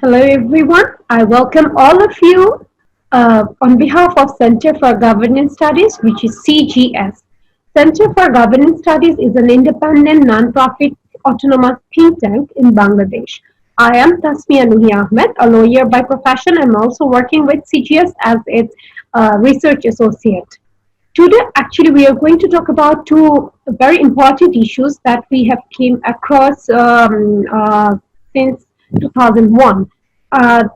Hello, everyone. I welcome all of you on behalf of Center for Governance Studies, which is CGS. Center for Governance Studies is an independent, non-profit, autonomous think tank in Bangladesh. I am Tasmiah Ahmed, a lawyer by profession. I'm also working with CGS as its research associate. Today, actually, we are going to talk about two very important issues that we have came across since 2001.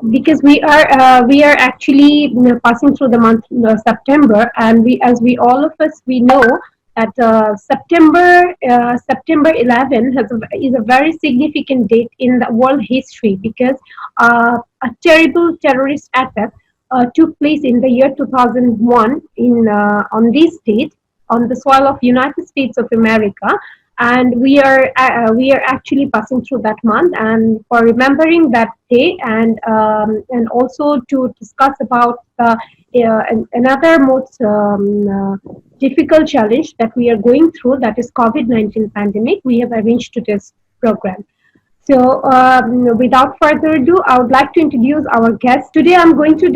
Because we are actually passing through the month September, and as we all of us we know that September 11 is a very significant date in the world history because a terrible terrorist attack took place in the year 2001 on this date on the soil of United States of America, and we are actually passing through that month. And for remembering that day, and also to discuss about another most difficult challenge that we are going through, that is COVID-19 pandemic, we have arranged today's program. So, without further ado, I would like to introduce our guest. Today, I'm going to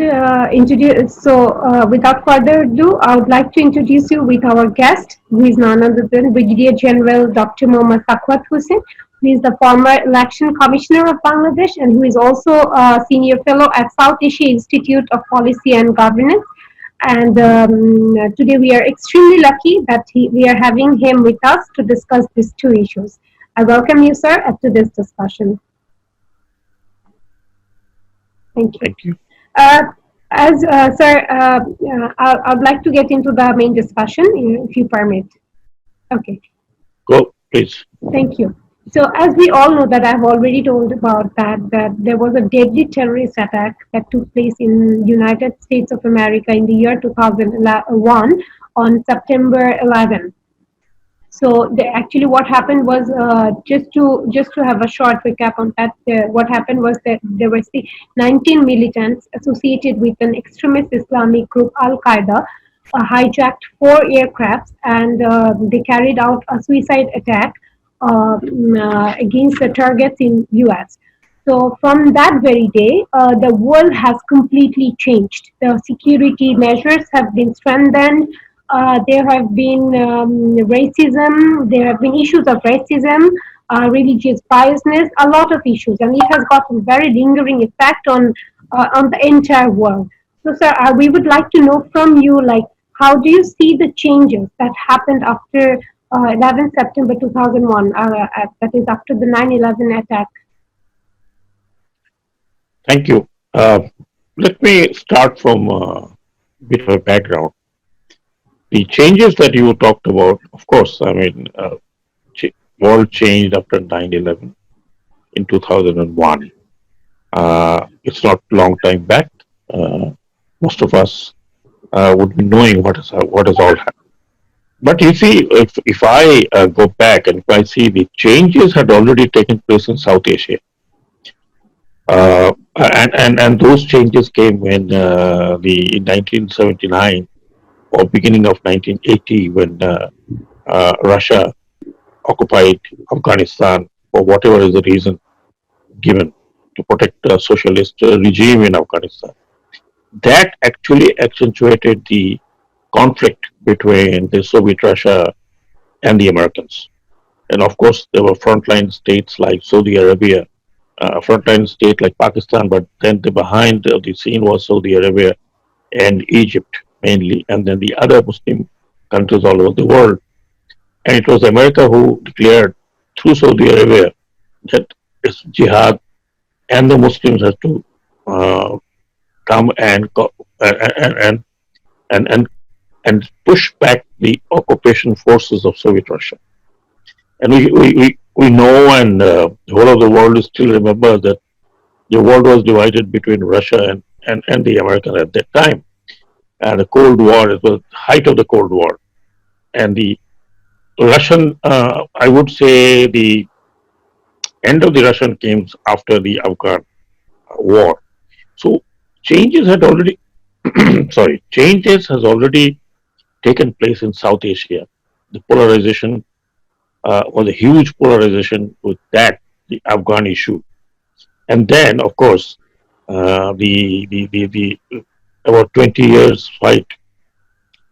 introduce. So, without further ado, I would like to introduce you with our guest, who is none other than Brigadier General Dr. Mohammad Sakhawat Hussain, who is the former Election Commissioner of Bangladesh and who is also a senior fellow at South Asia Institute of Policy and Governance. And today, we are extremely lucky that we are having him with us to discuss these two issues. I welcome you, sir, to this discussion. Thank you. Thank you. Sir, I'd like to get into the main discussion, if you permit. Okay. Go, please. Thank you. So, as we all know, that I've already told about that there was a deadly terrorist attack that took place in United States of America in the year 2001 on September 11. So actually, what happened was just to have a short recap on that. What happened was that there were 19 militants associated with an extremist Islamic group, Al Qaeda, hijacked four aircrafts, and they carried out a suicide attack against the targets in U.S. So from that very day, the world has completely changed. The security measures have been strengthened. There have been racism, there have been issues of racism, religious biasness, a lot of issues, and it has got a very lingering effect on the entire world. So, sir, we would like to know from you, like, how do you see the changes that happened after 11 September 2001, that is after the 9/11 attack? Thank you. Let me start from a bit of a background. The changes that you talked about, of course, I mean, world changed after 9/11 in 2001. It's not long time back. Most of us would be knowing what has all happened. But you see, if I go back and if I see the changes had already taken place in South Asia, and those changes came when in 1979 or beginning of 1980 when Russia occupied Afghanistan for whatever is the reason given to protect the socialist regime in Afghanistan. That actually accentuated the conflict between the Soviet Russia and the Americans. And of course, there were frontline states like Saudi Arabia, frontline state like Pakistan, but then behind the scene was Saudi Arabia and Egypt mainly, and then the other Muslim countries all over the world. And it was America who declared through Saudi Arabia that it's jihad and the Muslims have to come and push back the occupation forces of Soviet Russia. And we know, and the whole of the world still remembers that the world was divided between Russia and the Americans at that time. And the Cold War, it was the height of the Cold War. And the Russian, I would say the end of the Russian came after the Afghan war. So changes had already, changes has already taken place in South Asia. The polarization was a huge polarization with that, the Afghan issue. And then, of course, the about 20 years fight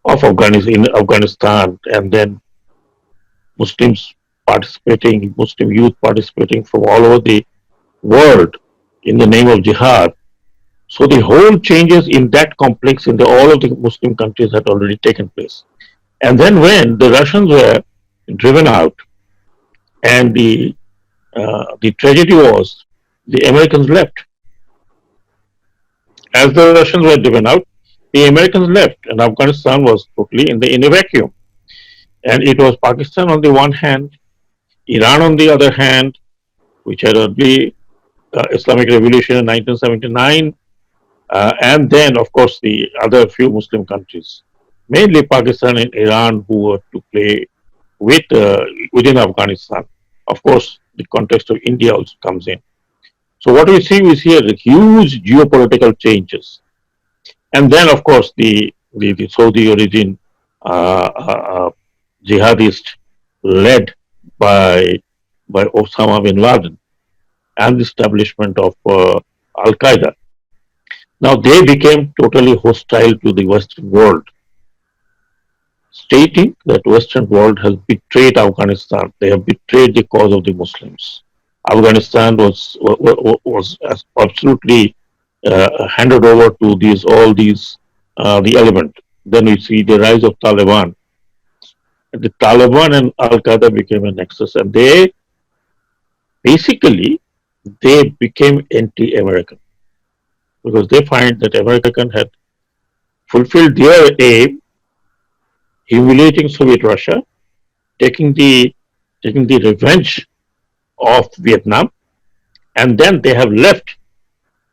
of Afghanistan in Afghanistan, and then Muslims participating, Muslim youth participating from all over the world in the name of jihad. So the whole changes in that complex in all of the Muslim countries had already taken place. And then when the Russians were driven out, and the tragedy was the Americans left. As the Russians were driven out, the Americans left, and Afghanistan was totally in a vacuum. And it was Pakistan on the one hand, Iran on the other hand, which had early Islamic Revolution in 1979, and then, of course, the other few Muslim countries, mainly Pakistan and Iran, who were to play with within Afghanistan. Of course, the context of India also comes in. So what we see are huge geopolitical changes, and then, of course, the Saudi origin jihadist led by Osama bin Laden and the establishment of Al Qaeda. Now they became totally hostile to the Western world, stating that Western world has betrayed Afghanistan. They have betrayed the cause of the Muslims. Afghanistan was absolutely handed over to these all these the element. Then we see the rise of Taliban. The Taliban and Al Qaeda became a nexus, and they basically they became anti-American because they find that American had fulfilled their aim, humiliating Soviet Russia, taking the taking the revenge of Vietnam, and then they have left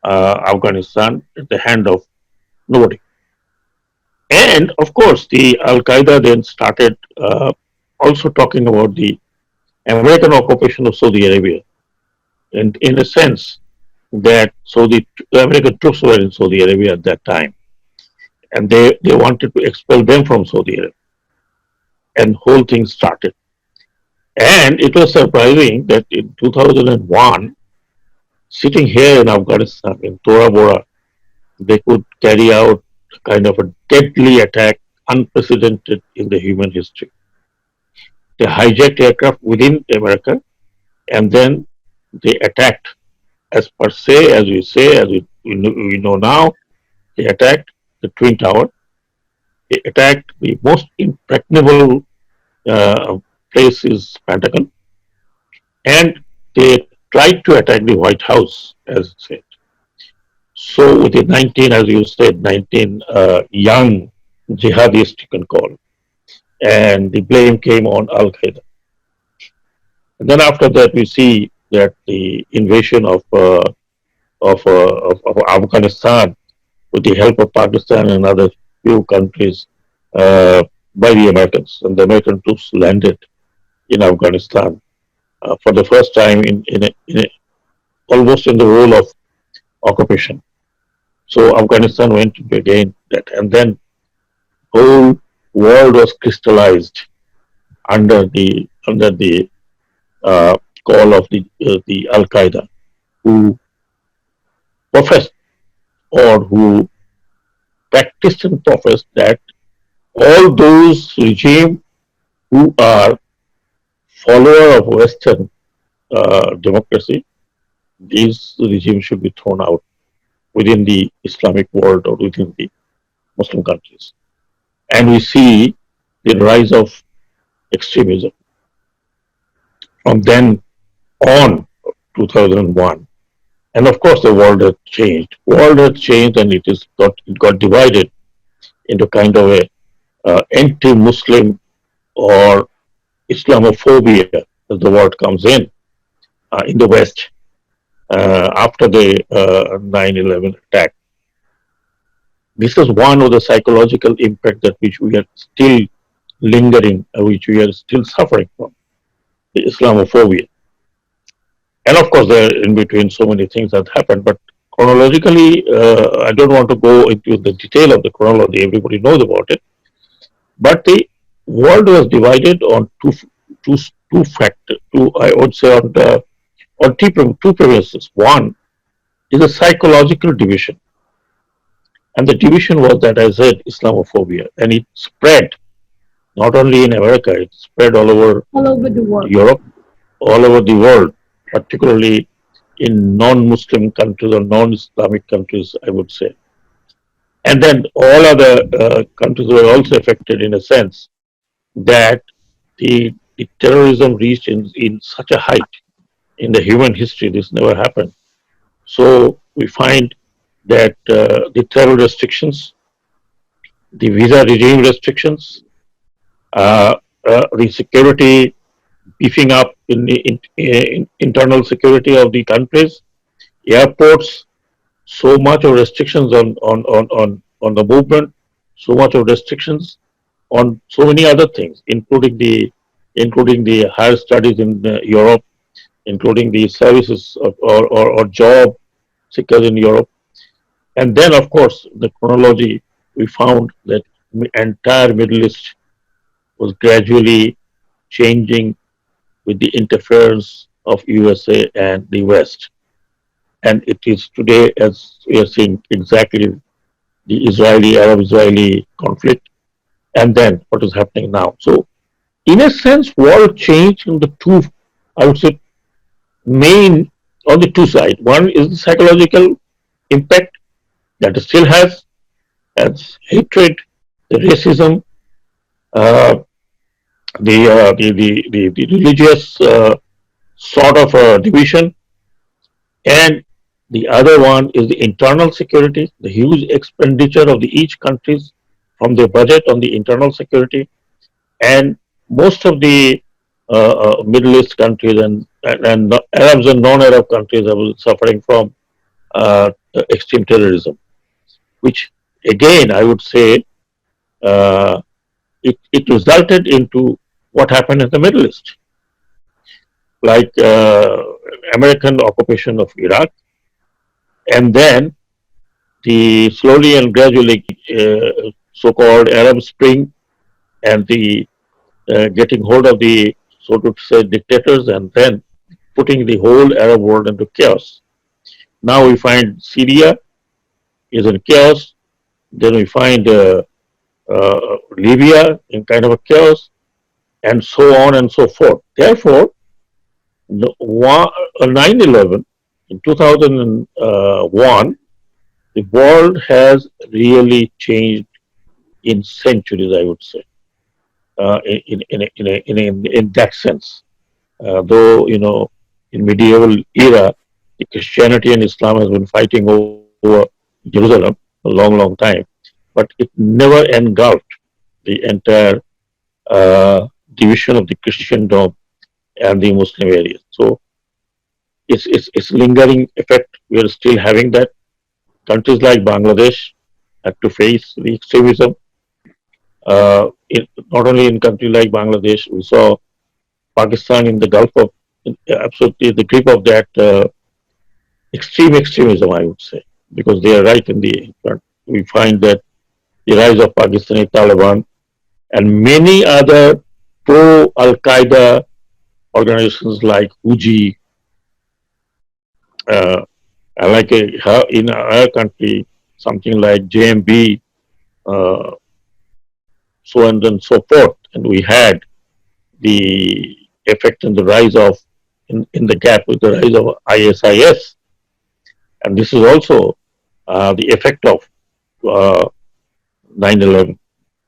Afghanistan at the hand of nobody. And of course, the Al Qaeda then started also talking about the American occupation of Saudi Arabia, and in a sense that the American troops were in Saudi Arabia at that time, and they wanted to expel them from Saudi Arabia, and whole thing started. And it was surprising that in 2001, sitting here in Afghanistan, in Tora Bora, they could carry out a kind of a deadly attack unprecedented in the human history. They hijacked aircraft within America, and then they attacked, as per se, as we say, we know now, they attacked the Twin Tower. They attacked the most impregnable place is Pentagon, and they tried to attack the White House, as said. So with the 19, as you said, 19 young jihadists, you can call, and the blame came on Al Qaeda. And then after that, we see that the invasion of Afghanistan with the help of Pakistan and other few countries by the Americans, and the American troops landed in Afghanistan for the first time almost in the role of occupation. So Afghanistan went into again that, and then whole world was crystallized under the call of the Al Qaeda, who professed or who practiced and professed that all those regime who are follower of Western democracy, these regimes should be thrown out within the Islamic world or within the Muslim countries. And we see the rise of extremism from then on, 2001. And of course, the world has changed. World has changed, and it got divided into kind of a anti-Muslim or Islamophobia, as the word comes in the West after the 9/11 attack. This is one of the psychological impact that which we are still lingering, which we are still suffering from, the Islamophobia. And of course, there in between so many things that happened, but chronologically, I don't want to go into the detail of the chronology. Everybody knows about it. But the world was divided on two factors. Two, I would say, on two premises. One, is a psychological division. And the division was that I said Islamophobia. And it spread not only in America, it spread all over all over the world. Europe, all over the world, particularly in non-Muslim countries or non-Islamic countries, I would say. And then all other countries were also affected in a sense that the terrorism reached in such a height in the human history. This never happened. So we find that the travel restrictions, the visa regime restrictions, the security beefing up in the internal security of the countries, airports, so much of restrictions on the movement, so much of restrictions on so many other things, including the higher studies in Europe, including the services or job seekers in Europe. And then, of course, the chronology, we found that the entire Middle East was gradually changing with the interference of USA and the West. And it is today, as we are seeing, exactly the Israeli Arab Israeli conflict, and then what is happening now. So, in a sense, world changed in the two, I would say, main on the two sides. One is the psychological impact that it still has, as hatred, the racism, uh, the religious sort of division, and the other one is the internal security, the huge expenditure of the each countries from their budget on the internal security, and most of the Middle East countries and Arabs and non-Arab countries are suffering from extreme terrorism, which again I would say uh, it resulted into what happened in the Middle East, like American occupation of Iraq, and then the slowly and gradually so-called Arab Spring and the getting hold of the so to say dictators, and then putting the whole Arab world into chaos. Now we find Syria is in chaos. Then we find Libya in kind of a chaos, and so on and so forth. Therefore, 9/11 in 2001, the world has really changed in centuries, I would say, in that sense. Though, in medieval era, the Christianity and Islam has been fighting over Jerusalem a long, long time, but it never engulfed the entire division of the Christendom and the Muslim areas. So it's lingering effect. We are still having that. Countries like Bangladesh had to face the extremism. Not only in countries like Bangladesh, we saw Pakistan in the Gulf of absolutely the grip of that extreme extremism, I would say, because they are right in the front. We find that the rise of Pakistani Taliban and many other pro Al Qaeda organizations like UGI, uh, like in our country, something like JMB, uh, so on and so forth. And we had the effect in the rise of, in the gap with the rise of ISIS. And this is also the effect of uh, 9/11.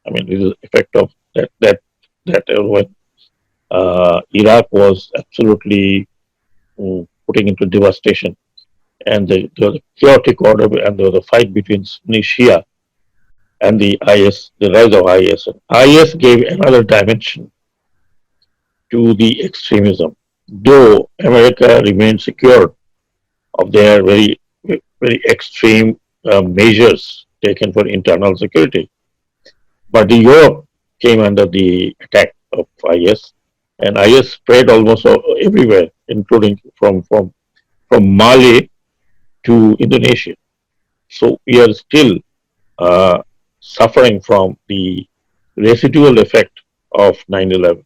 I mean, this is effect of that when Iraq was absolutely putting into devastation, and there was a chaotic order, and there was a fight between Sunni Shia and the IS, the rise of IS. And IS gave another dimension to the extremism, though America remained secure of their very extreme measures taken for internal security. But the Europe came under the attack of IS, and IS spread almost everywhere, including from Mali to Indonesia. So we are still uh, suffering from the residual effect of 9/11,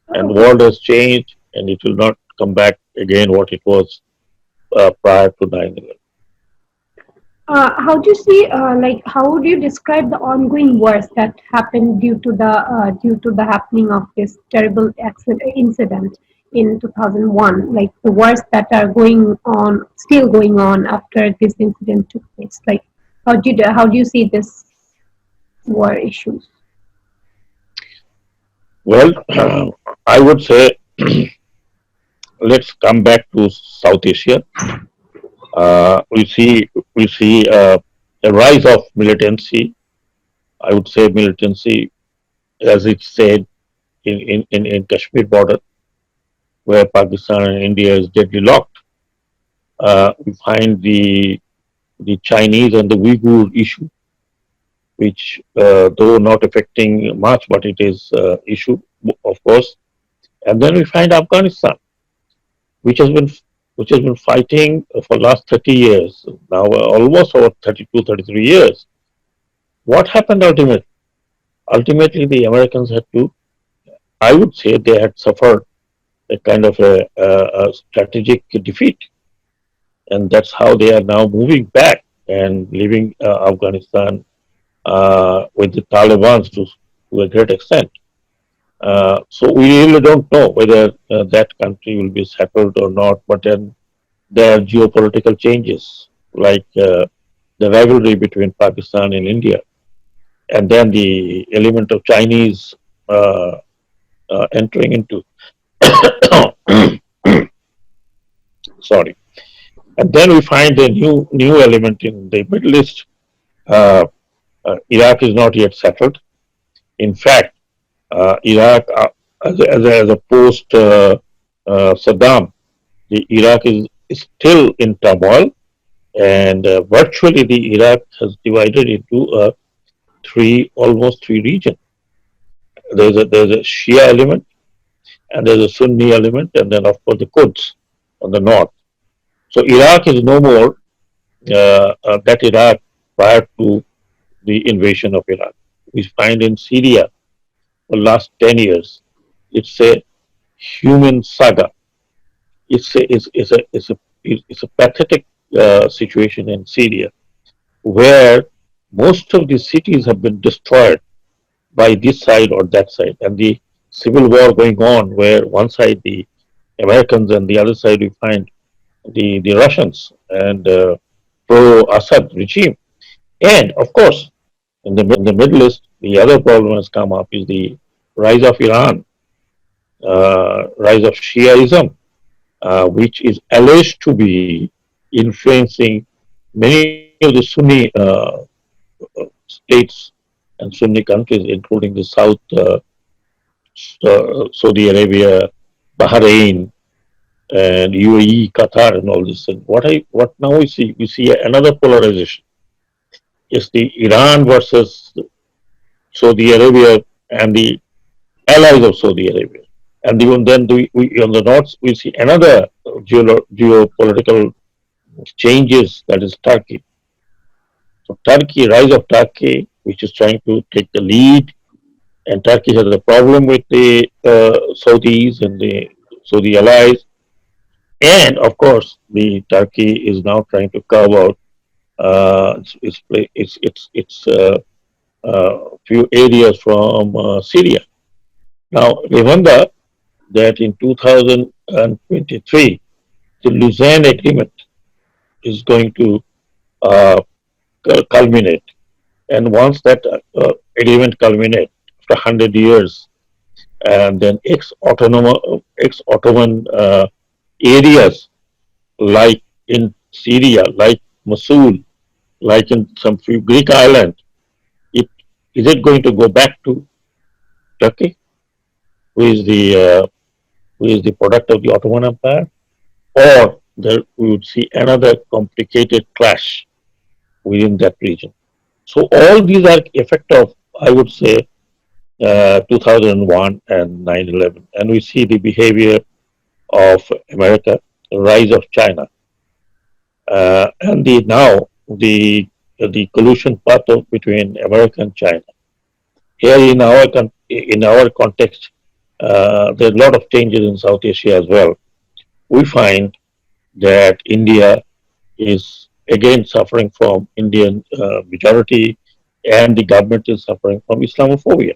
and the Oh, world has changed, and it will not come back again what it was prior to 9/11. How do you see, how would you describe the ongoing wars that happened due to the happening of this terrible incident in 2001? Like the wars that are going on, still going on after this incident took place. Like, how do you see this war issues? Well, I would say let's come back to South Asia. We see a rise of militancy. I would say militancy, as it said in Kashmir border, where Pakistan and India is deadly locked. We find the Chinese and the Uyghur issue, which though not affecting much, but it is issue, of course. And then we find Afghanistan, which has been which has been fighting for last 30 years now, almost over 32, 33 years. What happened ultimately? Ultimately, the Americans had to, I would say, they had suffered a kind of a strategic defeat, and that's how they are now moving back and leaving Afghanistan with the Taliban to a great extent. So we really don't know whether that country will be settled or not. But then there are geopolitical changes, like the rivalry between Pakistan and India, and then the element of Chinese uh, entering into. Sorry, and then we find a new element in the Middle East. Uh, Iraq is not yet settled. In fact, Iraq, as a post Saddam, the Iraq is still in turmoil, and virtually the Iraq has divided into almost three regions. There's a Shia element, and there's a Sunni element, and then of course the Quds on the north. So Iraq is no more that Iraq prior to the invasion of Iraq. We find in Syria for the last 10 years, it's a human saga. It's a pathetic situation in Syria where most of the cities have been destroyed by this side or that side, and the civil war going on where one side the Americans and the other side we find the Russians and pro-Assad regime. And of course, in the Middle East, the other problem has come up is the rise of Iran, rise of Shiaism, which is alleged to be influencing many of the Sunni states and Sunni countries, including the South, Saudi Arabia, Bahrain, and UAE, Qatar, and all this. And what now we see another polarization. Is the Iran versus Saudi Arabia and the allies of Saudi Arabia. And even then, on the north, we see another geopolitical changes, that is Turkey. So Turkey, rise of Turkey, which is trying to take the lead, and Turkey has a problem with the Saudis and the Saudi allies, and of course, the Turkey is now trying to carve out few areas from Syria. Now, remember that in 2023, the Lausanne Agreement is going to uh, culminate. And once that agreement culminates, after 100 years, and then ex-Ottoman areas like in Syria, like Mosul, like in some few Greek islands, it, is it going to go back to Turkey, who is the product of the Ottoman Empire, or there we would see another complicated clash within that region. So all these are effect of, I would say, 2001 and 9/11, and we see the behavior of America, the rise of China, and the collusion path between America and China. Here in our context, there are a lot of changes in South Asia as well. We find that India is again suffering from Indian majority, and the government is suffering from Islamophobia.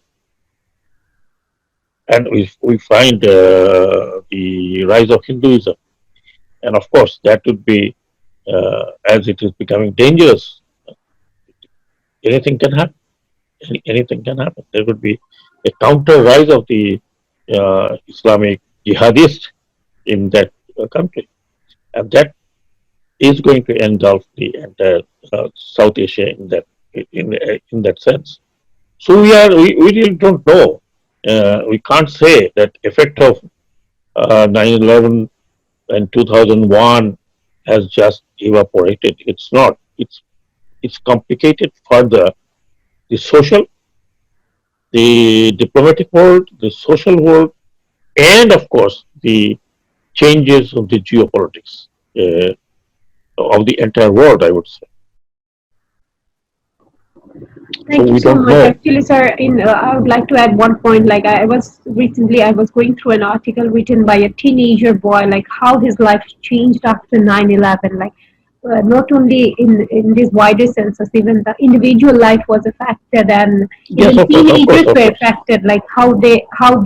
And we find the rise of Hinduism. And of course, that would be, as it is becoming dangerous, anything can happen. Anything can happen. There would be a counter rise of the Islamic jihadists in that country. And that is going to engulf the entire South Asia in that sense. So we really don't know. We can't say that effect of 9/11 and 2001 has just evaporated. It's not. It's complicated further. The social, the diplomatic world, the social world, and of course the changes of the geopolitics of the entire world, I would say. So Thank you we so don't much. know. Actually, sir, I would like to add one point. Like I was going through an article written by a teenager boy, like how his life changed after 9/11. Like not only in this wider senses, even the individual life was affected, and Yes, even of course, of course, teenagers of were course. affected. Like how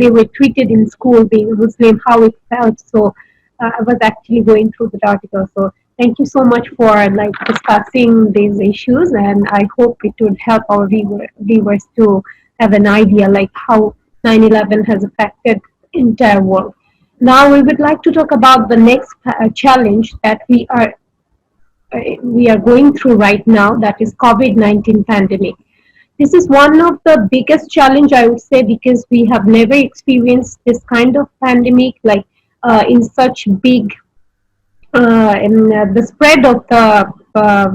they were treated in school, being Muslim, how it felt. So I was actually going through that article. So thank you so much for like discussing these issues, and I hope it would help our viewers to have an idea like how 9/11 has affected entire world. Now we would like to talk about the next challenge that we are going through right now, that is COVID-19 pandemic. This is one of the biggest challenge, I would say, because we have never experienced this kind of pandemic like in such big and the spread of the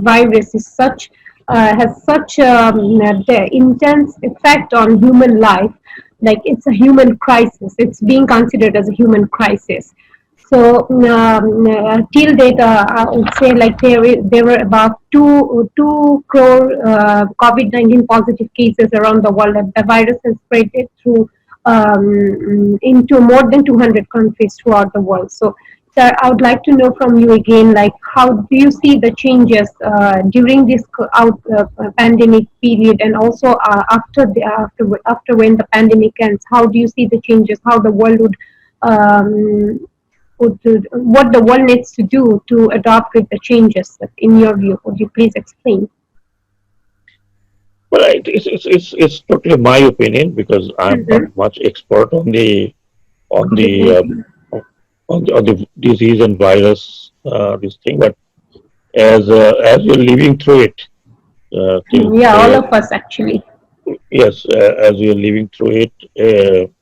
virus is such has such the intense effect on human life, like it's a human crisis. It's being considered as a human crisis. So till date, I would say like there were about two crore COVID-19 positive cases around the world, and the virus has spread it through into more than 200 countries throughout the world. So sir, I would like to know from you again, like how do you see the changes during this pandemic period, and also after when the pandemic ends? How do you see the changes? How the world what the world needs to do to adopt with the changes? In your view, would you please explain? Well, it's totally my opinion because I'm not Mm-hmm. much expert on the COVID-19. on the disease and virus this thing, but as you're living through it till Yeah, all today, of us actually. yes, as you're living through it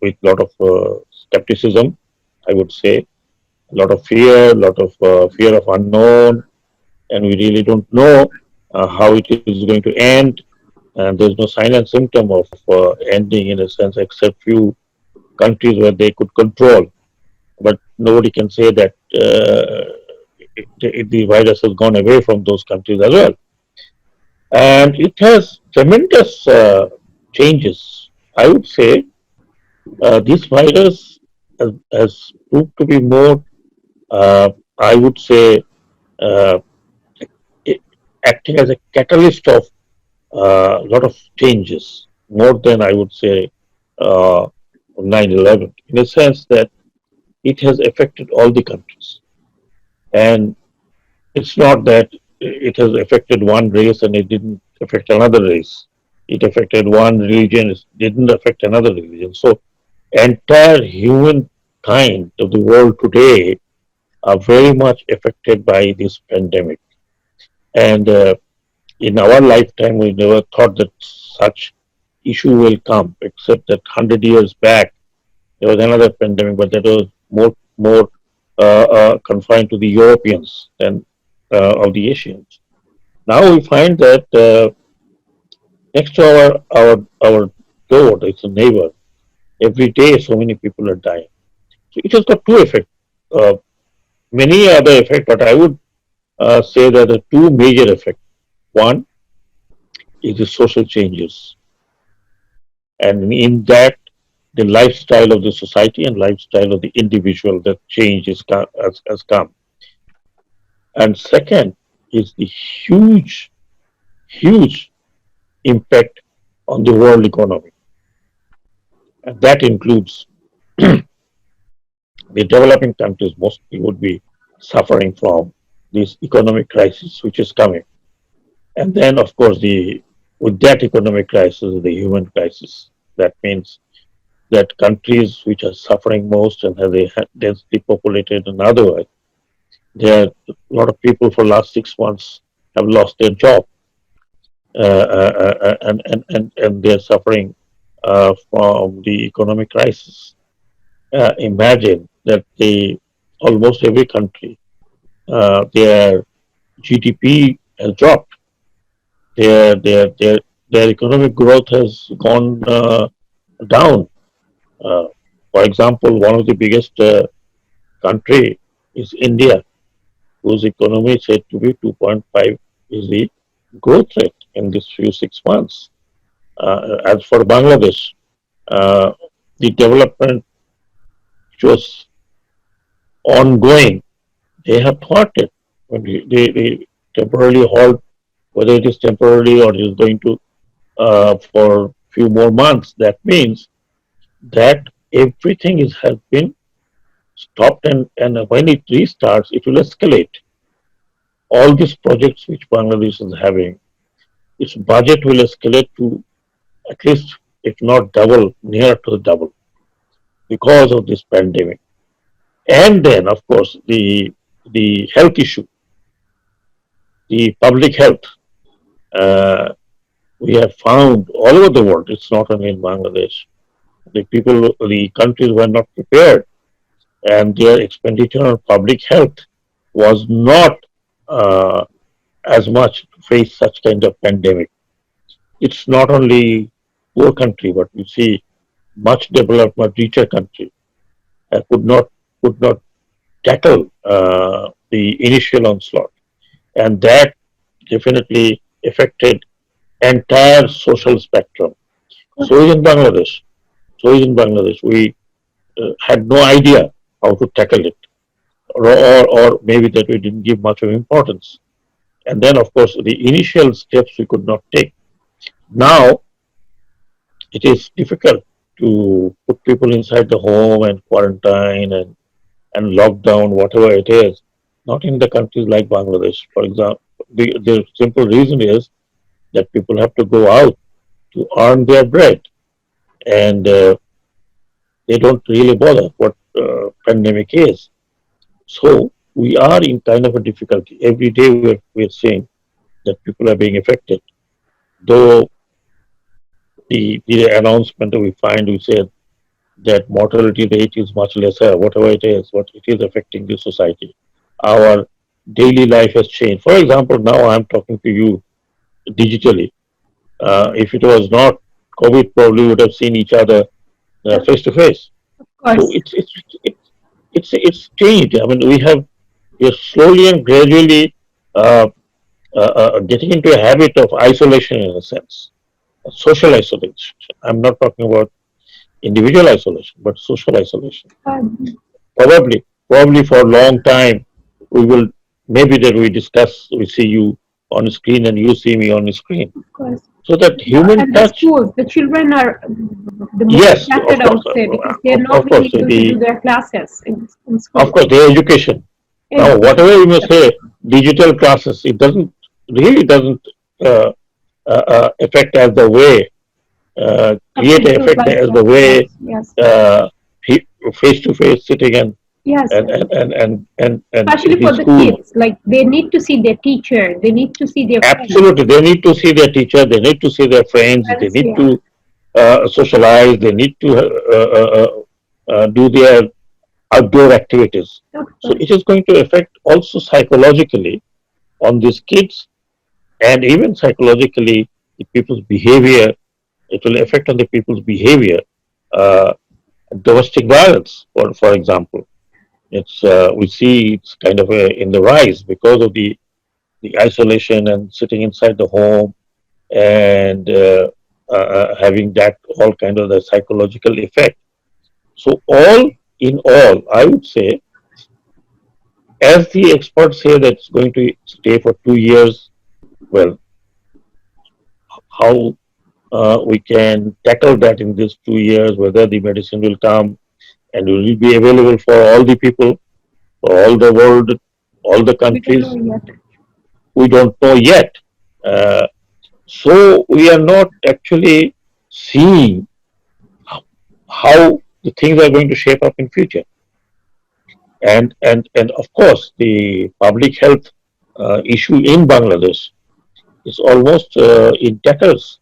with a lot of skepticism, I would say, a lot of fear, a lot of fear of unknown, and we really don't know how it is going to end. And there's no sign and symptom of ending in a sense, except few countries where they could control. But nobody can say that the virus has gone away from those countries as well. And it has tremendous changes. I would say this virus has proved to be more, I would say, uh, i- acting as a catalyst of a lot of changes, more than I would say 9/11, in a sense that it has affected all the countries. And it's not that it has affected one race and it didn't affect another race. It affected one religion, it didn't affect another religion. So entire human kind of the world today are very much affected by this pandemic. And in our lifetime, we never thought that such issue will come, except that 100 years back, there was another pandemic, but that was more confined to the Europeans than of the Asians. Now we find that next to our door, it's a neighbor. Every day, so many people are dying. So it has got two effects. Uh, Many other effects, but I would say that the two major effects. One is the social changes, and in that, the lifestyle of the society and lifestyle of the individual, that change has come. And second, is the huge impact on the world economy. And that includes the developing countries mostly would be suffering from this economic crisis which is coming. And then, of course, the with that economic crisis, the human crisis. That means that countries which are suffering most and have a densely populated and otherwise, there are a lot of people for last 6 months have lost their job, and they're suffering from the economic crisis. Imagine that almost every country, their GDP has dropped. Their economic growth has gone down. Uh, for example, one of the biggest country is India, whose economy is said to be 2.5 is the growth rate in these few 6 months. As for Bangladesh, uh, the development which was ongoing, they have thwarted. When they temporarily halt, whether it is temporarily or it is going to for few more months. That means that everything has been stopped, and when it restarts, it will escalate. All these projects which Bangladesh is having, its budget will escalate to at least, if not double, near to the double because of this pandemic. And then, of course, the health issue, the public health. Uh, we have found all over the world. It's not only in Bangladesh. The countries were not prepared, and their expenditure on public health was not uh, as much to face such kind of pandemic. It's not only poor country, but we see much developed, much richer country could not tackle the initial onslaught, and that definitely affected entire social spectrum. So is in Bangladesh. So is in Bangladesh. We had no idea how to tackle it, or maybe that we didn't give much of importance. And then, of course, the initial steps we could not take. Now it is difficult to put people inside the home and quarantine and lockdown, whatever it is. Not in the countries like Bangladesh, for example. The simple reason is that people have to go out to earn their bread, and they don't really bother what pandemic is. So we are in kind of a difficulty. Every day we're seeing that people are being affected. Though the announcement that we find, we said that mortality rate is much lesser, whatever it is, but it is affecting the society. Our daily life has changed. For example, now I'm talking to you digitally. If it was not COVID, probably would have seen each other face to face. Of So course. it's changed. I mean, we are slowly and gradually uh, getting into a habit of isolation in a sense, social isolation. I'm not talking about individual isolation, but social isolation. Um, Probably for a long time, we will maybe that we discuss, we see you on the screen and you see me on the screen. of course. So that human And the touch, schools, the children are the most yes, affected, I would say, because they are not of being course, able to do their classes in of school. course, the education. Now, Education. whatever you may say, digital classes, it doesn't uh, affect as the way, create an Face-to-face effect like as that. the way Yes, yes, uh, face to face sitting yes, and yes. and and and and, and Especially the for the school. kids, like they need to see their teacher, they need to see their friends. Absolutely, they need to see their teacher, they need to see their friends, they Friends, need yeah, to socialize, they need to do their outdoor activities. of So course. it is going to affect also psychologically on these kids, and even psychologically the people's behavior. It will affect on the people's behavior. Uh, Domestic violence, for example, we see it's kind of in the rise because of the isolation and sitting inside the home, and having that all kind of the psychological effect. So all in all, I would say as the experts say that it's going to stay for 2 years, well, how we can tackle that in these 2 years, whether the medicine will come and will be available for all the people, for all the world, all the We don't know countries, yet. we don't know yet. Uh, so we are not actually seeing how the things are going to shape up in future. And of course, the public health issue in Bangladesh is almost in tatters.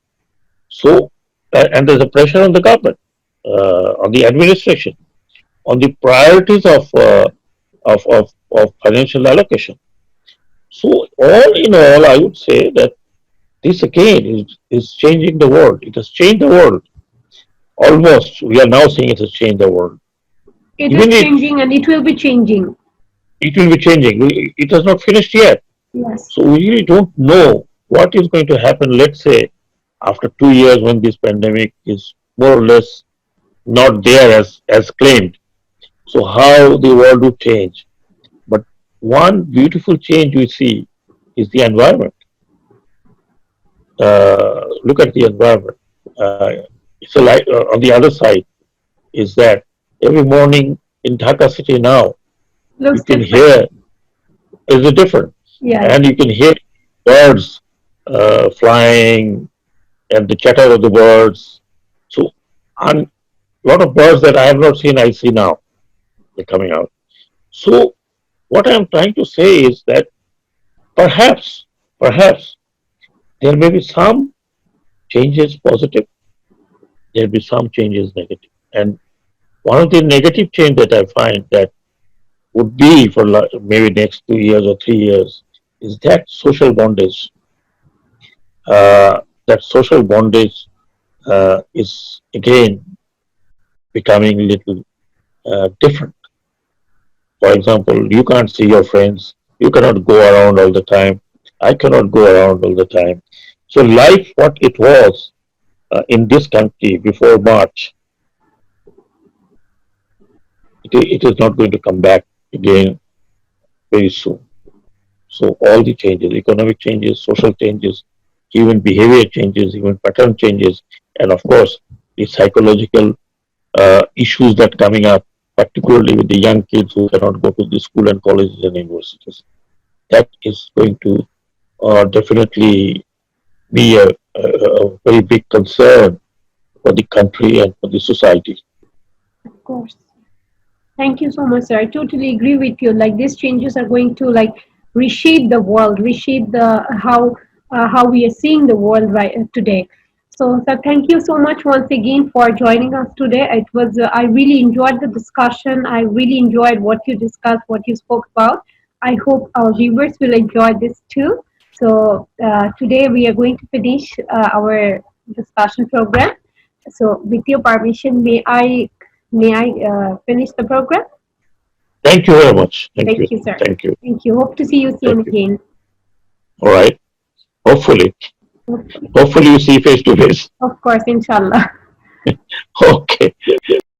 So, and there's a pressure on the government, on the administration, on the priorities of financial allocation. So, all in all, I would say that this again is changing the world. It has changed the world. Almost, we are now seeing it has changed the world. It is Even changing and it will be changing. it will be changing. It has not finished yet. Yes. So we really don't know what is going to happen, let's say, after 2 years when this pandemic is more or less not there as claimed. So how the world would change. But one beautiful change we see is the environment. Look at the environment. It's a like on the other side is that every morning in Dhaka city now you Looks can different. hear is it different, Yes. and you can hear birds flying and the chatter of the birds. So, a lot of birds that I have not seen, I see now. They're coming out. So, what I'm trying to say is that perhaps there may be some changes positive, there will be some changes negative. And one of the negative change that I find that would be for maybe next 2 years or 3 years is that social bondage. That social bondage is again becoming a little different. For example, you can't see your friends, you cannot go around all the time, I cannot go around all the time. So, life, what it was in this country before March, it is not going to come back again very soon. So, all the changes, economic changes, social changes, even behavior changes, even pattern changes, and of course, the psychological issues that coming up, particularly with the young kids who cannot go to the school and colleges and universities. That is going to definitely be a very big concern for the country and for the society. Of course. Thank you so much, sir. I totally agree with you. Like these changes are going to like reshape the world, reshape the how we are seeing the world right today. So, sir, thank you so much once again for joining us today. It was I really enjoyed the discussion. I really enjoyed what you discussed, what you spoke about. I hope our viewers will enjoy this too. So today we are going to finish our discussion program. So, with your permission, may I finish the program? Thank you very much. Thank you. Thank you, sir. Thank you. Thank you. Hope to see you soon Thank you. again. All right. Hopefully, Hopefully. hopefully you see face to face. Of course, inshallah. Okay.